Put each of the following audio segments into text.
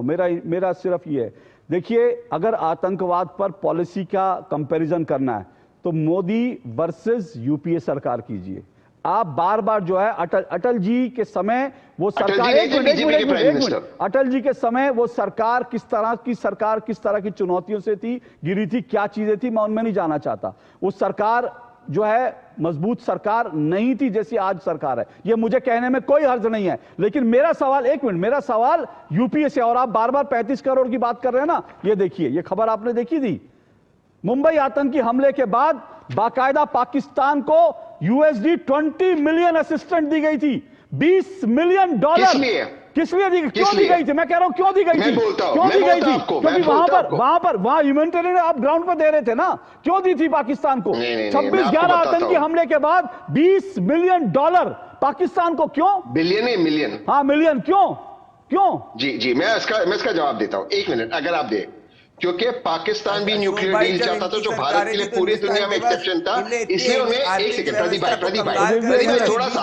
मेरा मेरा सिर्फ ये है, देखिए अगर आतंकवाद पर पॉलिसी का कंपैरिजन करना है तो मोदी वर्सेस यूपीए सरकार कीजिए। आप बार बार जो है अटल जी के समय वो सरकार अटल जी के समय वो सरकार किस तरह की चुनौतियों से थी, गिरी थी, क्या चीजें थी, मैं उनमें नहीं जाना चाहता। उस सरकार जो है मजबूत सरकार नहीं थी जैसी आज सरकार है, ये मुझे कहने में कोई हर्ज नहीं है। लेकिन मेरा सवाल, एक मिनट, मेरा सवाल यूपीए से, और आप बार बार 35 करोड़ की बात कर रहे हैं ना, ये देखिए, ये खबर आपने देखी थी, मुंबई आतंकी हमले के बाद बाकायदा पाकिस्तान को यूएसडी 20 मिलियन असिस्टेंट दी गई थी, $20 मिलियन। किस लिए दी, क्यों दी गई थी? मैं कह रहा हूं क्यों दी गई थी, क्यों दी गई थी? क्योंकि वहां ह्यूमैनिटेरियन आप ग्राउंड पर दे रहे थे ना, क्यों दी थी पाकिस्तान को? 26/11 आतंकी हमले के बाद $20 मिलियन पाकिस्तान को, क्यों? मिलियन, हाँ मिलियन, क्यों? जी मैं इसका जवाब देता हूं, 1 मिनट अगर आप दे, क्योंकि पाकिस्तान भी न्यूक्लियर डील चाहता था जो भारत के लिए पूरी दुनिया में एक्सेप्शन था, इसलिए उन्हें, एक सेकंड प्रदीप भाई थोड़ा सा,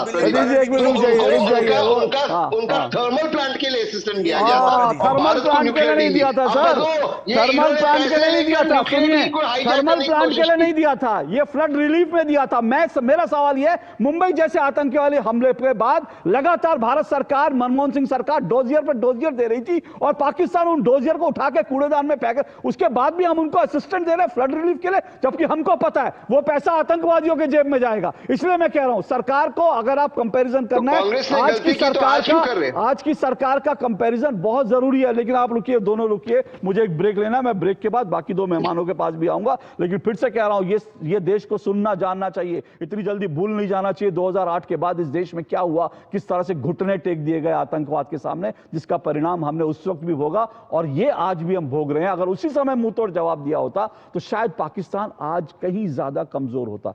उनका थर्मल प्लांट के लिए असिस्टेंट दिया गया था, थर्मल प्लांट के लिए नहीं दिया था सर, थर्मल प्लांट के लिए नहीं दिया था, सुनिए, थर्मल प्लांट के लिए नहीं दिया था, ये फ्लड रिलीफ में दिया था। मेरा सवाल ये, मुंबई जैसे आतंकी वाले हमले के बाद लगातार भारत सरकार, मनमोहन सिंह सरकार डोजियर पर डोजियर दे रही थी और पाकिस्तान उन डोजियर को उठा के कूड़ेदान में फेंक, उसके बाद भी हम उनको असिस्टेंट दे रहे हैं फ्लड रिलीफ के लिए, जबकि हमको पता है वो पैसा आतंकवादियों के जेब में जाएगा। इसलिए मैं कह रहा हूं सरकार को, अगर आप कंपैरिजन करना है, आज की सरकार का कंपैरिजन बहुत जरूरी है। लेकिन आप रुकिए, दोनों रुकिए, मुझे एक ब्रेक लेना है, मैं ब्रेक के बाद बाकी 2 मेहमानों के पास भी आऊंगा। लेकिन फिर से कह रहा हूं, ये देश को सुनना जानना चाहिए, इतनी जल्दी भूल नहीं जाना चाहिए 2008 के बाद इस देश में क्या हुआ, किस तरह से घुटने टेक दिए गए आतंकवाद के सामने, जिसका परिणाम हमने उस वक्त भी भोगा और ये आज भी हम भोग रहे हैं। अगर उसी समय मुंह तोड़ जवाब दिया होता तो शायद पाकिस्तान आज कहीं ज्यादा कमजोर होता।